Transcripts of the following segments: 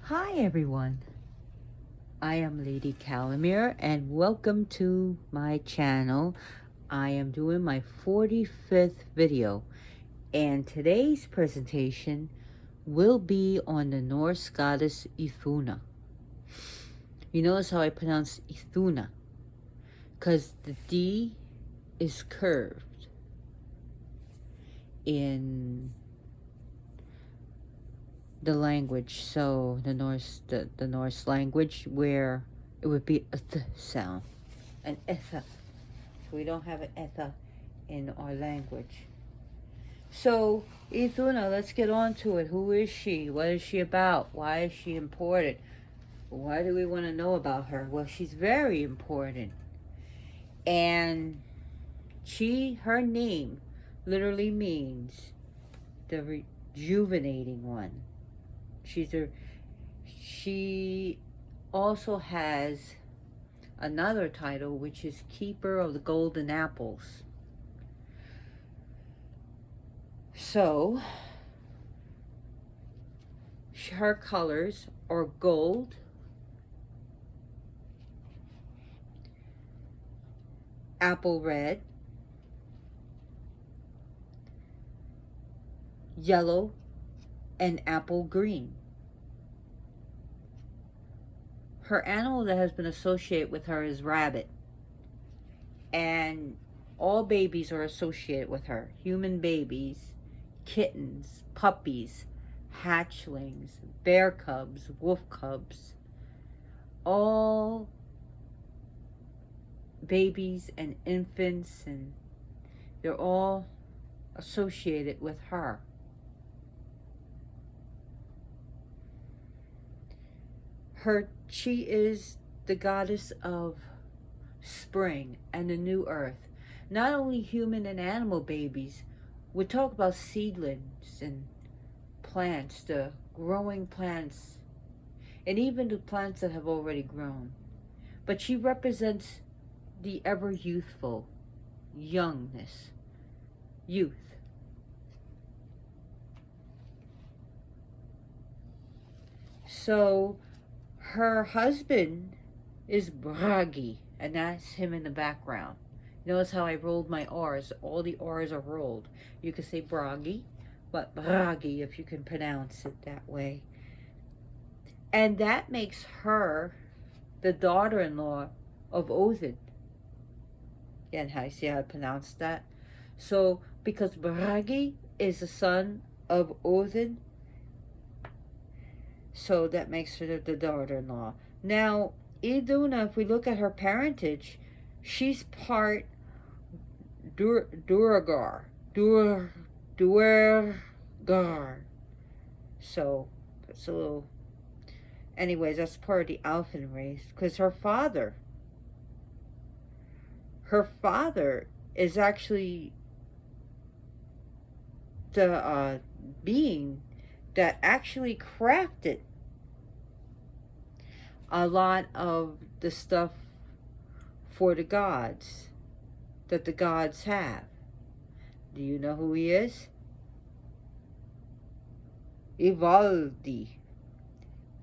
Hi everyone, I am Lady Calamere and welcome to my channel. I am doing my 45th video and today's presentation will be on the Norse goddess Idunna. You notice how I pronounce Idunna because the D is curved in the language, so the Norse language, where it would be a th sound, an etha. We don't have an etha in our language. So Iduna, let's get on to it. Who is she? What is she about? Why is she important? Why do we want to know about her? Well, she's very important, and her name literally means the rejuvenating one. She also has another title, which is Keeper of the Golden Apples. So, her colors are gold, apple red, yellow, and apple green. Her animal that has been associated with her is rabbit. And all babies are associated with her. Human babies, kittens, puppies, hatchlings, bear cubs, wolf cubs. All babies and infants, and they're all associated with her. She is the goddess of spring and the new earth. Not only human and animal babies, we talk about seedlings and plants, the growing plants, and even the plants that have already grown. But she represents the ever youthful, youngness, youth. So her husband is Bragi, and that's him in the background. Notice how I rolled my R's. All the R's are rolled. You could say Bragi, but Bragi if you can pronounce it that way. And that makes her the daughter-in-law of Odin. And how you see how I pronounced that? So, because Bragi is the son of Odin, so that makes her the daughter-in-law. Now, Iduna, if we look at her parentage, she's part Duergar. Duergar. So, it's a little... Anyways, that's part of the Alphan race. Because her father is actually the being that actually crafted a lot of the stuff for the gods that the gods have. Do you know who he is? Ivaldi.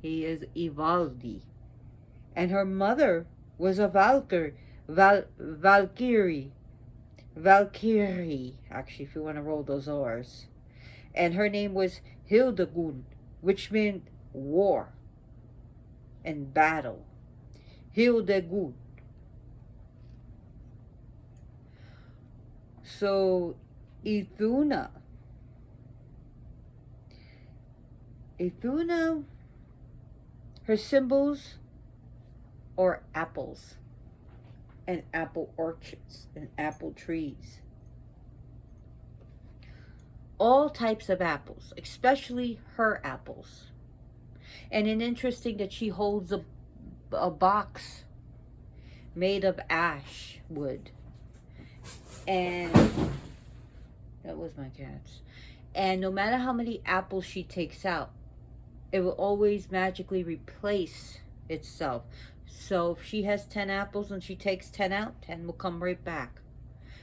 He is Ivaldi. And her mother was a Valkyrie. Valkyrie, actually, if you want to roll those R's. And her name was Hildegund, which meant war and battle. Hildegund. So, Iduna, her symbols are apples and apple orchards and apple trees. All types of apples, especially her apples. And it's interesting that she holds a box made of ash wood. And that was my cat's. And no matter how many apples she takes out, it will always magically replace itself. So if she has 10 apples and she takes 10 out, 10 will come right back.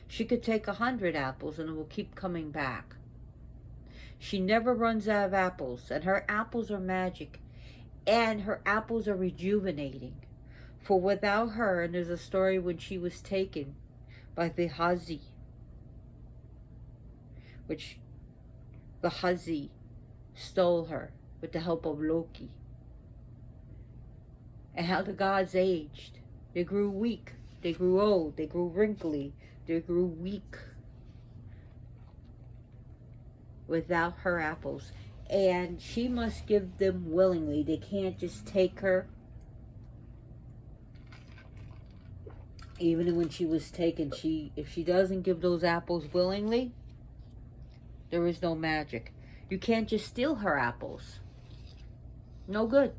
She could take 100 apples and it will keep coming back. She never runs out of apples, and her apples are magic. And her apples are rejuvenating. For without her, and there's a story when she was taken by the Hazi, which the Hazi stole her with the help of Loki. And how the gods aged. They grew weak. They grew old. They grew wrinkly. They grew weak without her apples. And she must give them willingly. They can't just take her. Even when she was taken, if she doesn't give those apples willingly, there is no magic. You can't just steal her apples. No good.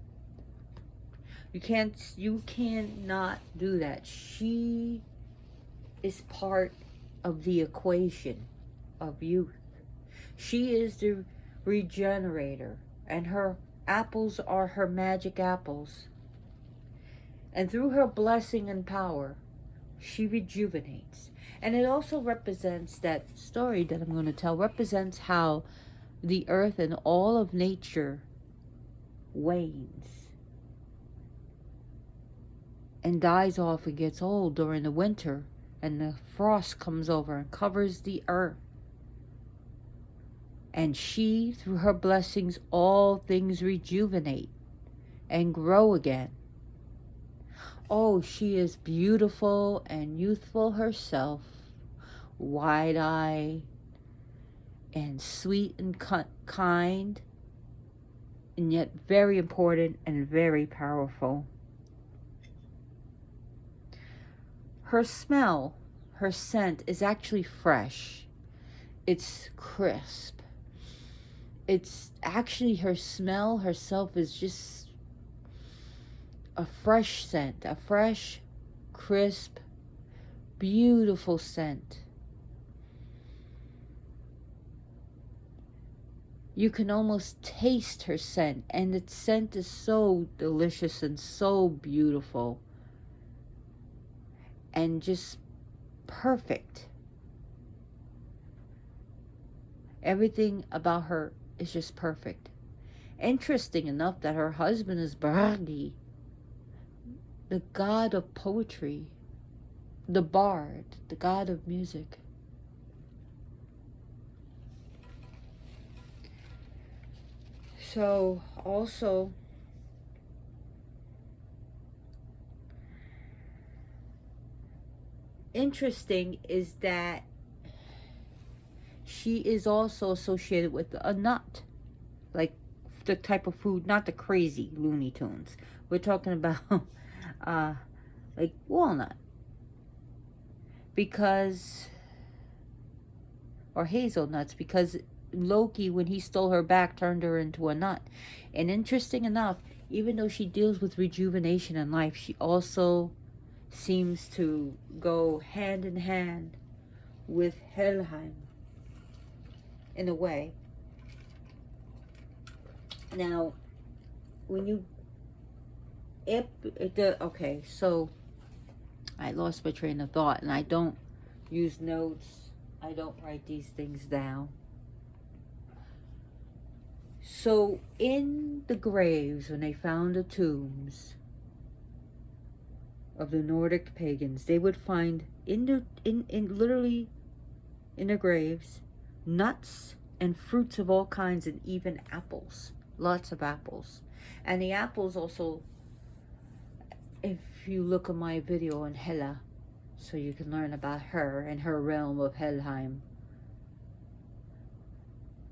You cannot do that. She is part of the equation of youth. She is the regenerator, and her apples are her magic apples. And through her blessing and power, she rejuvenates. And it also represents, that story that I'm going to tell, represents how the earth and all of nature wanes and dies off and gets old during the winter, and the frost comes over and covers the earth. And she, through her blessings, all things rejuvenate and grow again. Oh, she is beautiful and youthful herself, wide-eyed and sweet and kind, and yet very important and very powerful. Her smell, her scent is actually fresh. It's crisp. It's actually, her smell herself is just a fresh scent, a fresh, crisp, beautiful scent. You can almost taste her scent, and its scent is so delicious and so beautiful and just perfect. Everything about her is just perfect. Interesting enough that her husband is Bragi, the god of poetry, the bard, the god of music. So also, interesting is that she is also associated with a nut, like the type of food, not the crazy Looney Tunes. We're talking about like walnut, because, or hazelnuts, because Loki, when he stole her back, turned her into a nut. And interesting enough, even though she deals with rejuvenation in life, she also seems to go hand in hand with Helheim in a way. Now, when you okay, so I lost my train of thought, and I don't use notes. I don't write these things down. So in the graves, when they found the tombs of the Nordic pagans, they would find literally in their graves nuts and fruits of all kinds, and even apples, lots of apples. And the apples also, if you look at my video on Hela, so you can learn about her and her realm of Helheim,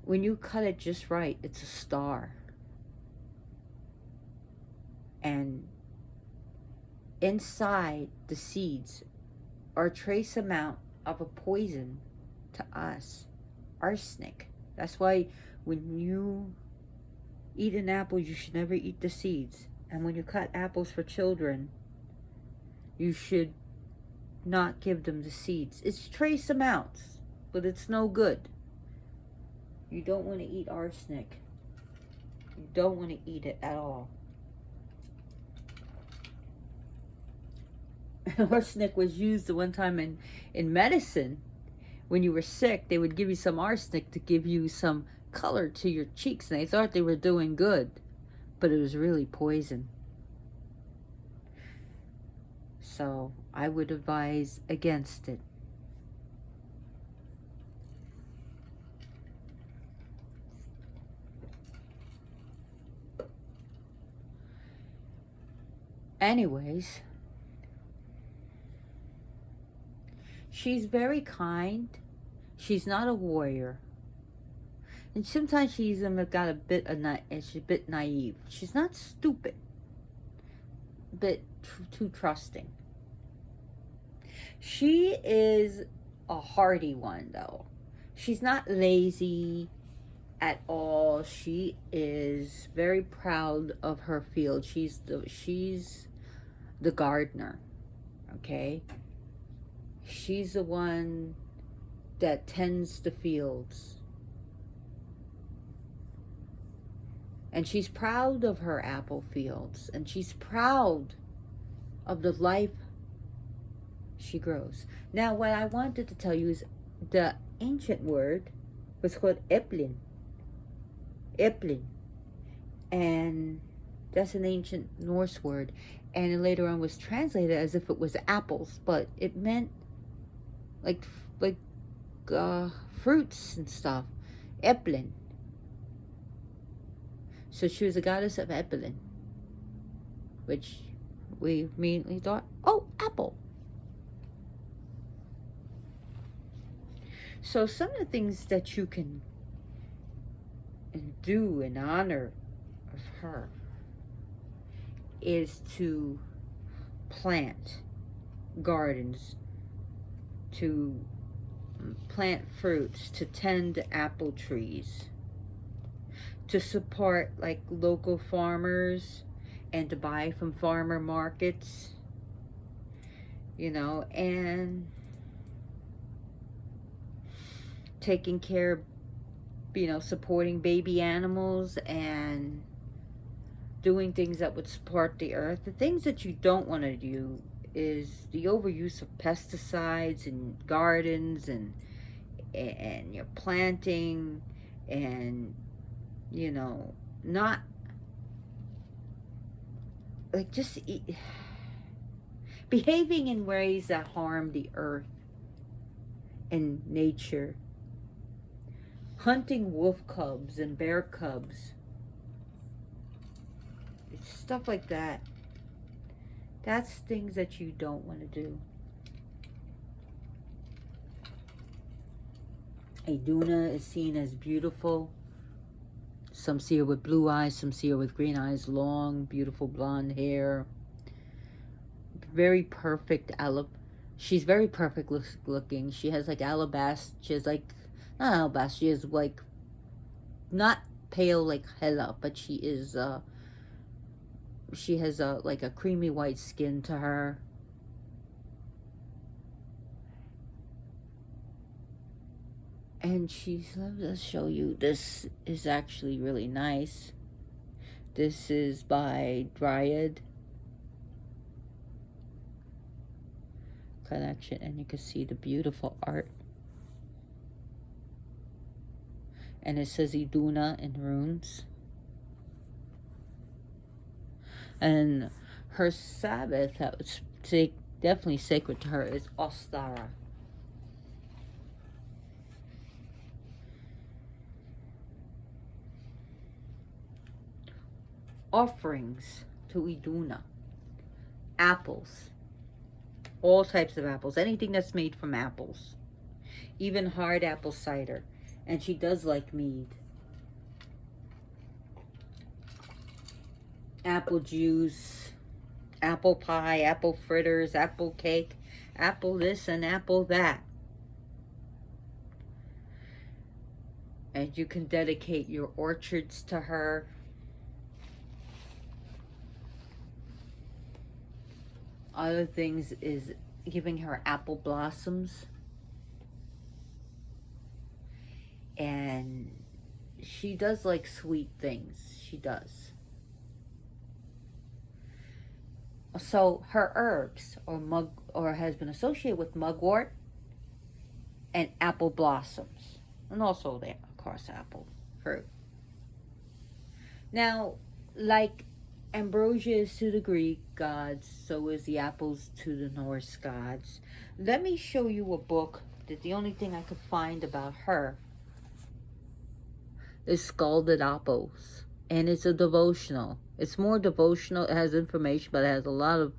when you cut it just right, it's a star. And inside the seeds are a trace amount of a poison to us, arsenic. That's why when you eat an apple, you should never eat the seeds. And when you cut apples for children, you should not give them the seeds. It's trace amounts, but it's no good. You don't want to eat arsenic. You don't want to eat it at all. Arsenic was used the one time in medicine. When you were sick, they would give you some arsenic to give you some color to your cheeks, and they thought they were doing good. but it was really poison. So I would advise against it. Anyways, she's very kind. She's not a warrior. And sometimes she's got a bit she's a bit naive. She's not stupid, but too trusting. She is a hardy one, though. She's not lazy at all. She is very proud of her field. She's the gardener. Okay, she's the one that tends the fields. And she's proud of her apple fields. And she's proud of the life she grows. Now, what I wanted to tell you is the ancient word was called eplin. Eplin. And that's an ancient Norse word. And it later on was translated as if it was apples. But it meant like fruits and stuff. Eplin. So she was a goddess of Eplin, which we immediately thought, oh, apple. So some of the things that you can do in honor of her is to plant gardens, to plant fruits, to tend apple trees, to support like local farmers and to buy from farmer markets, you know, and taking care, you know, supporting baby animals and doing things that would support the earth. The things that you don't want to do is the overuse of pesticides in gardens and your planting and, you know, not like just behaving in ways that harm the earth and nature. Hunting wolf cubs and bear cubs. It's stuff like that. That's things that you don't want to do. Idunna is seen as beautiful. Some see her with blue eyes, some see her with green eyes, long, beautiful blonde hair. Very perfect. She's very perfect looking. She has like alabaster. She has like, not alabaster, she is like, not pale like Hela, but she is, she has like a creamy white skin to her. And let me just show you. This is actually really nice. This is by Dryad Collection, and you can see the beautiful art. And it says Idunna in runes. And her Sabbath, that was definitely sacred to her, is Ostara. Offerings to Idunna. Apples. All types of apples. Anything that's made from apples. Even hard apple cider. And she does like mead. Apple juice. Apple pie. Apple fritters. Apple cake. Apple this and apple that. And you can dedicate your orchards to her. Other things is giving her apple blossoms. And she does like sweet things. She does. So her herbs or has been associated with mugwort and apple blossoms. And also, of course, apple fruit. Now, like ambrosia is to the Greek gods, so is the apples to the Norse gods. Let me show you a book that the only thing I could find about her is Scalded Apples. And it's a devotional. It's more devotional. It has information, but it has a lot of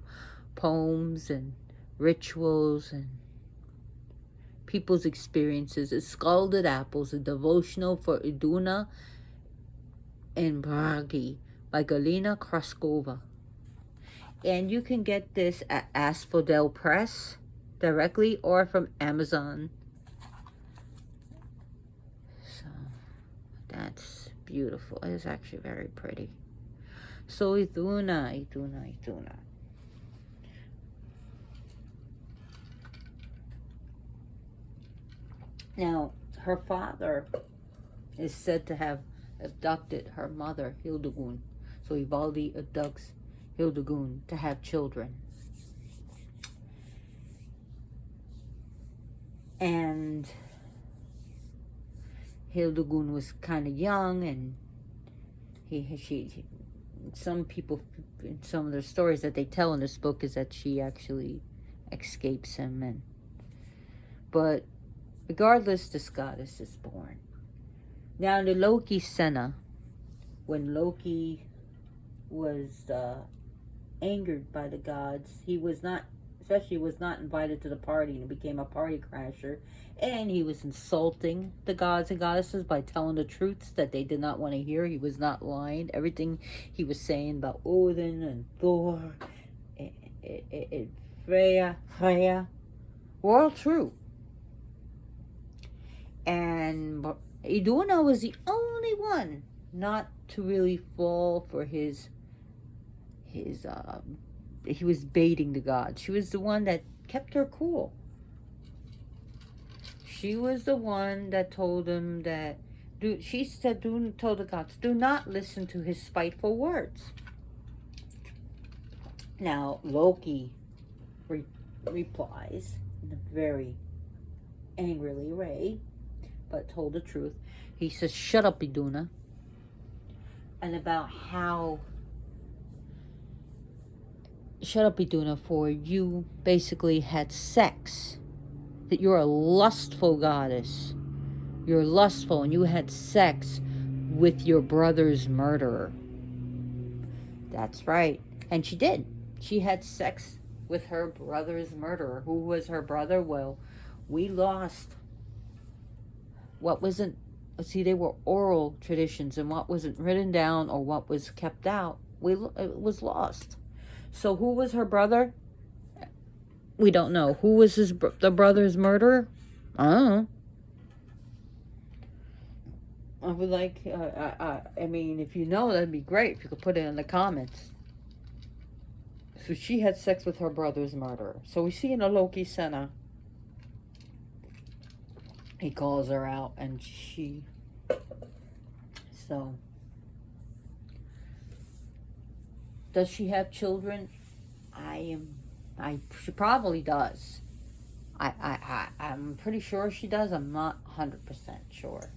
poems and rituals and people's experiences. It's Scalded Apples, a devotional for Idunna and Bragi by Galina Kraskova. And you can get this at Asphodel Press directly or from Amazon. So that's beautiful. It's actually very pretty. So Idunna. Now, her father is said to have abducted her mother, Hildegun. So Ivaldi abducts Hildegun to have children. And Hildegun was kind of young, and some people, in some of the stories that they tell in this book, is that she actually escapes him. But regardless, this goddess is born. Now, in the Loki Senna, when Loki was angered by the gods, he was not invited to the party, and became a party crasher, and he was insulting the gods and goddesses by telling the truths that they did not want to hear. He was not lying. Everything he was saying about Odin and Thor and Freya were all true. And Idunna was the only one not to really fall for his he was baiting the gods. She was the one that kept her cool. She was the one that told him that, told the gods, do not listen to his spiteful words. Now, Loki replies in a very angrily way, but told the truth. He says, shut up, Idunna. And about how, shut up, Idunna, for you basically had sex. That you're a lustful goddess. You're lustful, and you had sex with your brother's murderer. That's right. And she did. She had sex with her brother's murderer. Who was her brother? Well, we lost what wasn't, see, they were oral traditions, and what wasn't written down or what was kept out, it was lost. So who was her brother? We don't know. Who was the brother's murderer? I don't know. I would like, I mean, if you know, that'd be great if you could put it in the comments. So she had sex with her brother's murderer. So we see in the Loki Senna, he calls her out, and so, does she have children? She probably does. I'm pretty sure she does. I'm not 100% sure,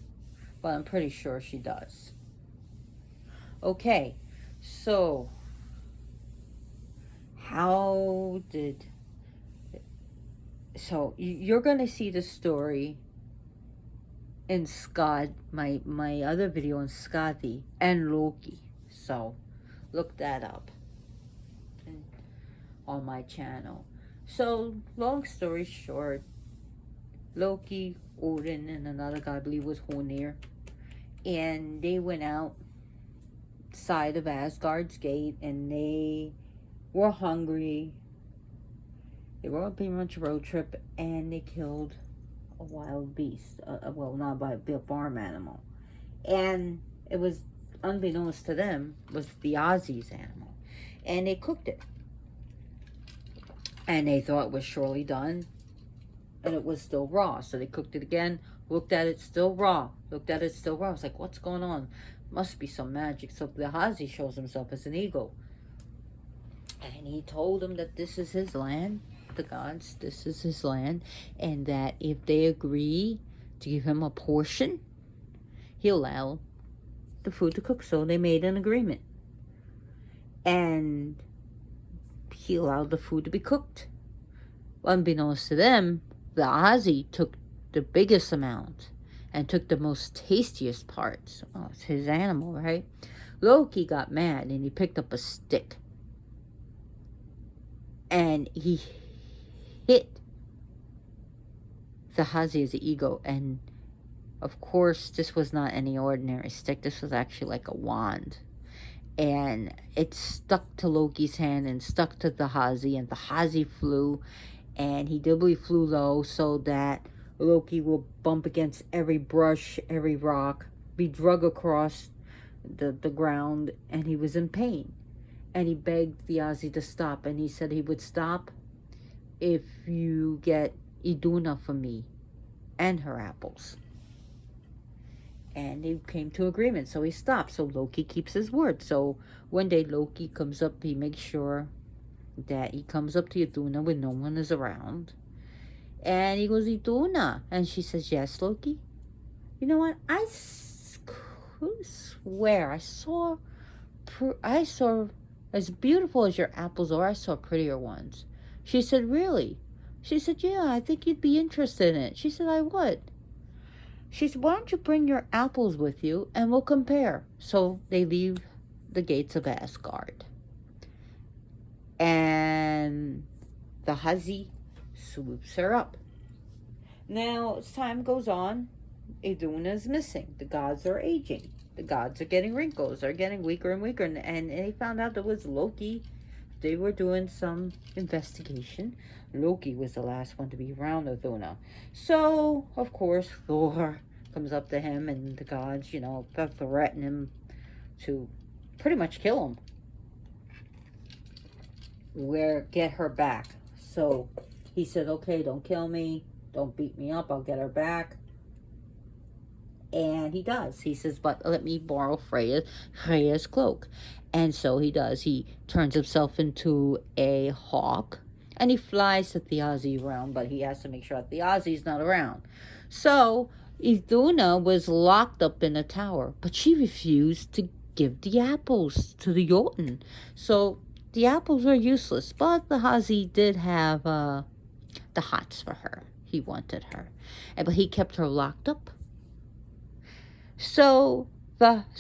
but I'm pretty sure she does. Okay, so so you're gonna see the story in my other video on Skadi and Loki. So look that up on my channel. So long story short, Loki, Odin, and another guy, I believe was Honir, and they went outside of Asgard's gate, and they were hungry. They were on pretty much a road trip, and they killed a wild beast. Well, not by a farm animal. And it was, unbeknownst to them, was the Ozzy's animal. And they cooked it. And they thought it was surely done. And it was still raw. So they cooked it again, looked at it, still raw. Looked at it, still raw. I was like, what's going on? Must be some magic. So the Ozzy shows himself as an eagle. And he told them that this is his land. The gods, this is his land, and that if they agree to give him a portion, he'll allow the food to cook. So they made an agreement. And he allowed the food to be cooked. Unbeknownst to them, the Ozzy took the biggest amount and took the most tastiest parts. Oh, it's his animal, right? Loki got mad and he picked up a stick and he hit the Hazi's ego. And of course, this was not any ordinary stick. This was actually like a wand. And it stuck to Loki's hand and stuck to the Hazi, and the Hazi flew, and he doubly flew low so that Loki will bump against every brush, every rock, be dragged across the ground, and he was in pain. And he begged the Ozzy to stop, and he said he would stop if you get Idunna for me and her apples. And they came to agreement, so he stopped. So Loki keeps his word. So one day Loki comes up, he makes sure that he comes up to Idunna when no one is around. And he goes, Idunna. And she says, yes, Loki. You know what? I swear I saw as beautiful as your apples are, I saw prettier ones. She said, really? She said, yeah, I think you'd be interested in it. She said, I would. She said, why don't you bring your apples with you and we'll compare. So they leave the gates of Asgard. And the Hazi swoops her up. Now, as time goes on, Idunna is missing. The gods are aging. The gods are getting wrinkles. They're getting weaker and weaker. And they found out it was Loki. They were doing some investigation. Loki was the last one to be around Idunna. So, of course, Thor comes up to him and the gods, threaten him to pretty much kill him. Get her back. So he said, okay, don't kill me. Don't beat me up. I'll get her back. And he does. He says, but let me borrow Freya's cloak. And so he does. He turns himself into a hawk. And he flies to Ozzy around. But he has to make sure that Ozzy's not around. So Idunna was locked up in a tower. But she refused to give the apples to the Jotun. So the apples were useless. But the Hazi did have the hots for her. He wanted her. But he kept her locked up. So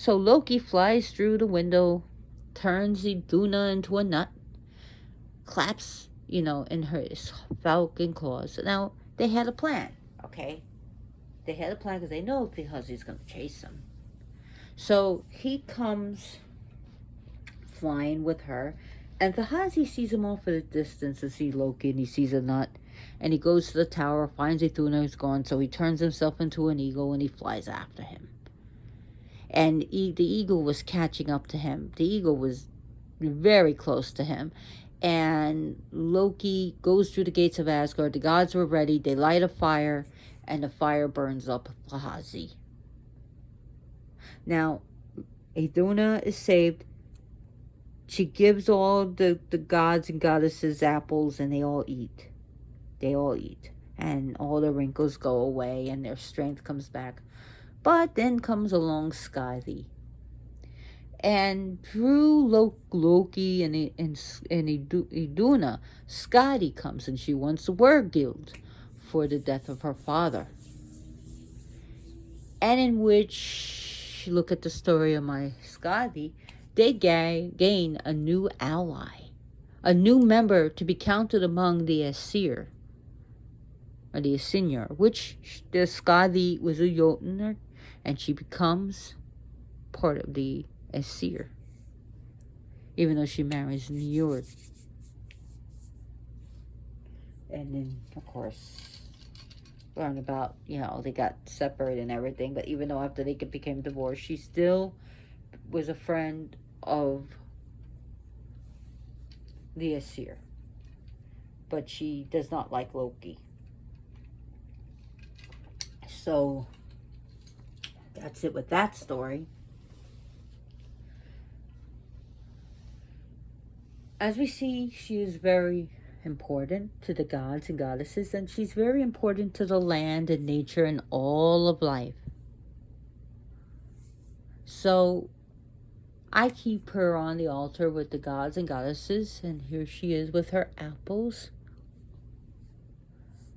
Loki flies through the window, turns Idunna into a nut, claps, in her falcon claws. Now, they had a plan, okay? They had a plan because they know the Hazi's going to chase them. So he comes flying with her, and the Hazi sees him off at a distance and sees Loki, and he sees a nut. And he goes to the tower, finds Idunna is gone, so he turns himself into an eagle and he flies after him. And the eagle was catching up to him. The eagle was very close to him. And Loki goes through the gates of Asgard. The gods were ready. They light a fire, and the fire burns up the Hazi. Now, Idunna is saved. She gives all the gods and goddesses apples, and they all eat. They all eat. And all the wrinkles go away, and their strength comes back. But then comes along Skadi. And through Loki and Idunna, Skadi comes and she wants the War Guild for the death of her father. And in which, look at the story of my Skadi, they gain a new ally. A new member to be counted among the Aesir. Or the Aesir, which the Skadi was a Jotun, and she becomes part of the Aesir, even though she marries Njord. And then, of course, learn about, they got separated and everything, but even though after they became divorced, she still was a friend of the Aesir. But she does not like Loki. So that's it with that story. As we see, she is very important to the gods and goddesses, and she's very important to the land and nature and all of life. So I keep her on the altar with the gods and goddesses, and here she is with her apples,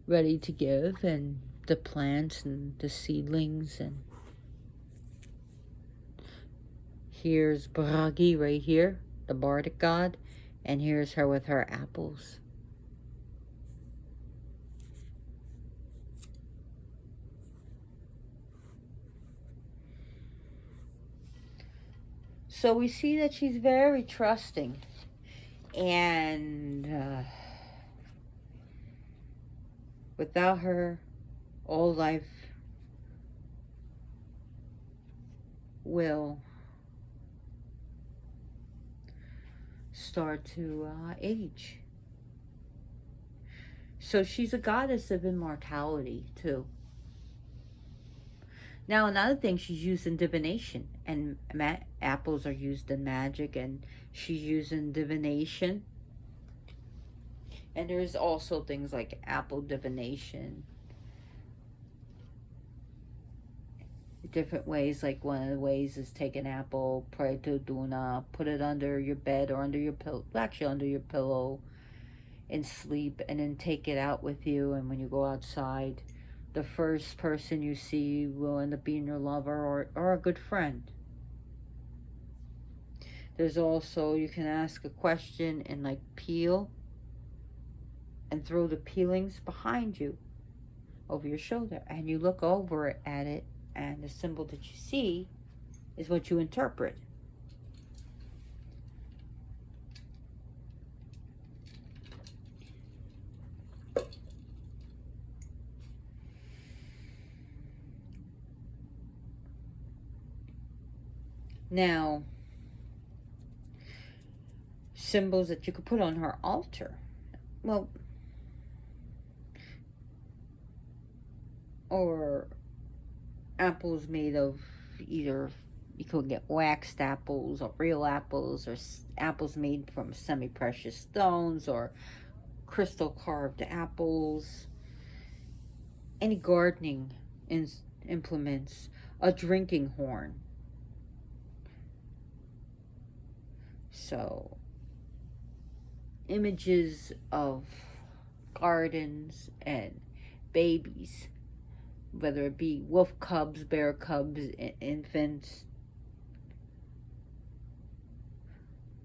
ready to give, and the plants and the seedlings. And here's Bragi right here, the bardic god, and here's her with her apples. So we see that she's very trusting, and without her, all life will start to age. So she's a goddess of immortality too. Now another thing, she's used in divination, and apples are used in magic, and she's used in divination. And there's also things like apple divination, different ways. Like one of the ways is take an apple, pray to Idunna, put it under your bed or under your pillow, actually under your pillow, and sleep, and then take it out with you. And when you go outside, the first person you see will end up being your lover or a good friend. There's also, you can ask a question and like peel and throw the peelings behind you over your shoulder, and you look over at it, and the symbol that you see is what you interpret. Now, symbols that you could put on her altar. Well, or apples made of either, you could get waxed apples or real apples, or apples made from semi-precious stones, or crystal carved apples, any gardening implements, a drinking horn. So images of gardens and babies, whether it be wolf cubs, bear cubs, infants.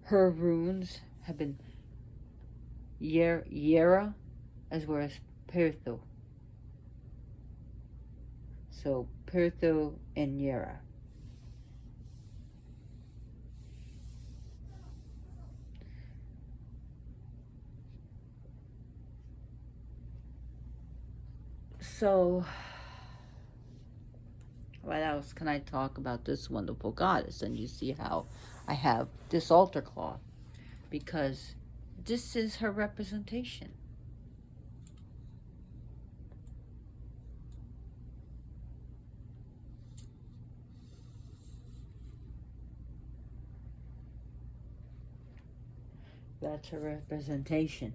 Her runes have been Yera as well as Pertho. So Pertho and Yera. So what else can I talk about this wonderful goddess? And you see how I have this altar cloth, because this is her representation. That's her representation.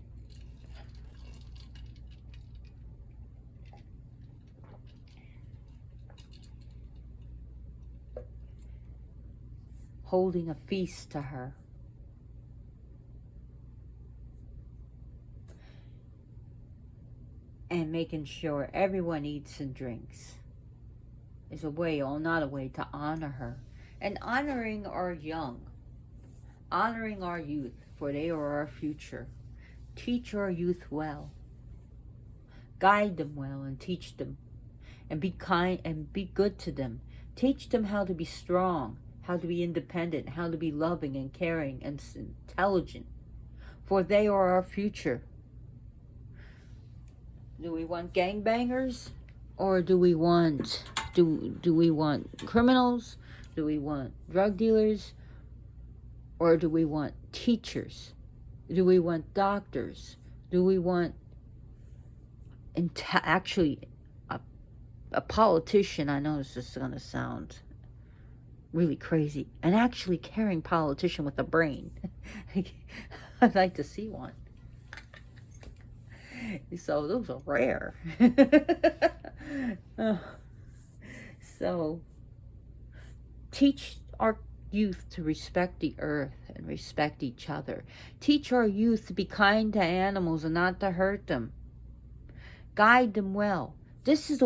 Holding a feast to her. And making sure everyone eats and drinks is a way, or not a way, to honor her. And honoring our young, honoring our youth, for they are our future. Teach our youth well. Guide them well and teach them. And be kind and be good to them. Teach them how to be strong, how to be independent, how to be loving and caring and intelligent. For they are our future. Do we want gangbangers? Or do we want criminals? Do we want drug dealers? Or do we want teachers? Do we want doctors? Do we want actually a politician? I know this is going to sound really crazy. An actually caring politician with a brain. I'd like to see one. So those are rare. So teach our youth to respect the earth and respect each other. Teach our youth to be kind to animals and not to hurt them. Guide them well. This is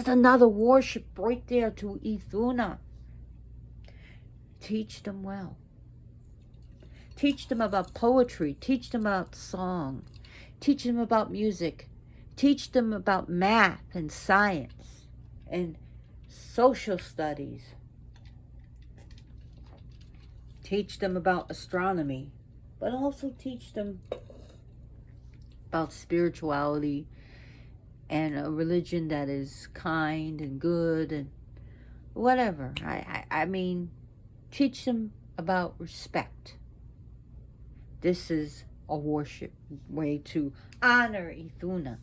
another worship right there to Idunna. Teach them well. Teach them about poetry. Teach them about song. Teach them about music. Teach them about math and science and social studies. Teach them about astronomy, but also teach them about spirituality and a religion that is kind and good and whatever. I mean, teach them about respect. This is a worship way to honor Idunna.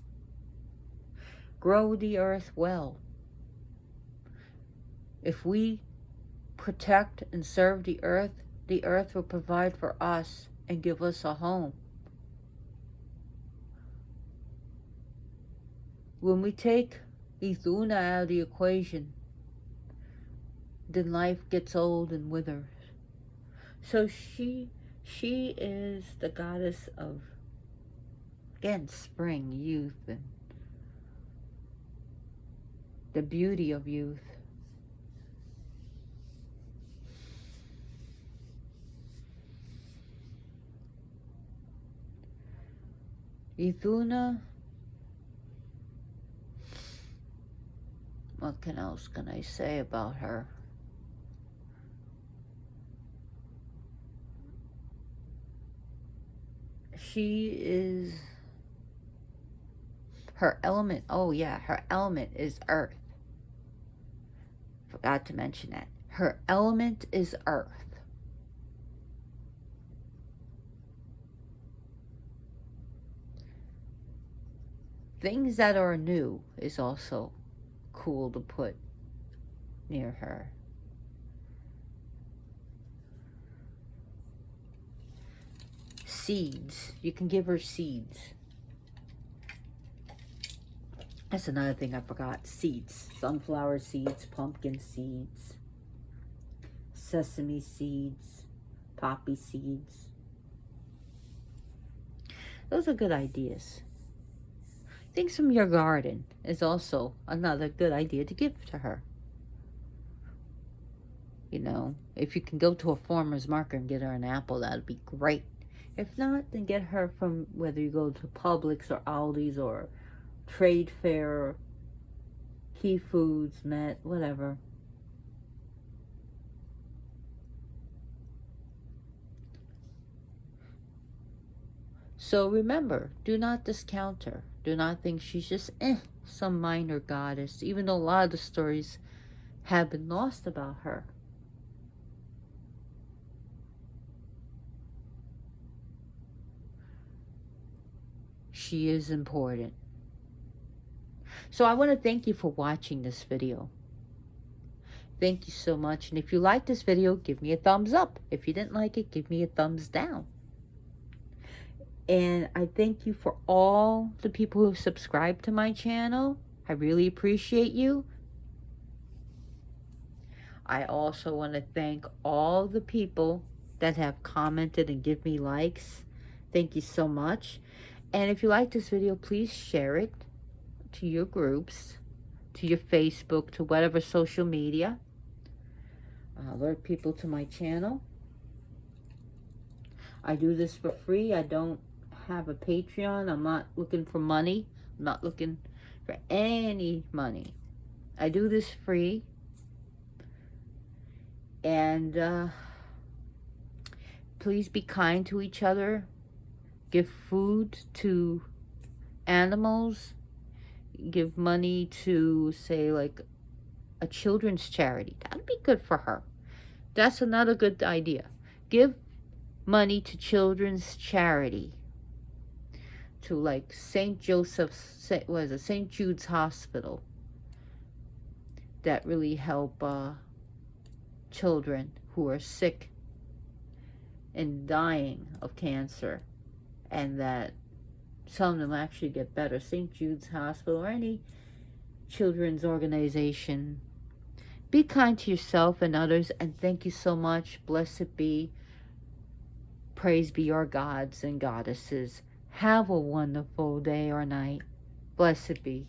Grow the earth well. If we protect and serve the earth will provide for us and give us a home. When we take Idunna out of the equation, then life gets old and withers. So she is the goddess of, again, spring, youth, and the beauty of youth. Idunna, what else can I say about her? She is, her element, her element is earth. Forgot to mention that. Her element is earth. Things that are new is also cool to put near her. Seeds. You can give her seeds. That's another thing I forgot. Seeds. Sunflower seeds, pumpkin seeds, sesame seeds, poppy seeds. Those are good ideas. Things from your garden is also another good idea to give to her. You know, if you can go to a farmer's market and get her an apple, that'd be great. If not, then get her from whether you go to Publix or Aldi's or Trade Fair, Key Foods, Met, whatever. So remember, do not discount her. Do not think she's just some minor goddess, even though a lot of the stories have been lost about her. She is important. So I want to thank you for watching this video. Thank you so much. And if you liked this video, give me a thumbs up. If you didn't like it, give me a thumbs down. And I thank you for all the people who subscribe to my channel. I really appreciate you. I also want to thank all the people that have commented and give me likes. Thank you so much. And if you like this video, please share it to your groups, to your Facebook, to whatever social media. Alert people to my channel. I do this for free. I don't have a Patreon. I'm not looking for money. I'm not looking for any money. I do this free. And please be kind to each other. Give food to animals. Give money to, say, like a children's charity. That'd be good for her. That's another good idea. Give money to children's charity. To like St. Jude's Hospital. That really help children who are sick and dying of cancer. And that some of them actually get better. St. Jude's Hospital or any children's organization Be kind to yourself and others, and thank you so much. Blessed be, praise be your gods and goddesses. Have a wonderful day or night. Blessed be.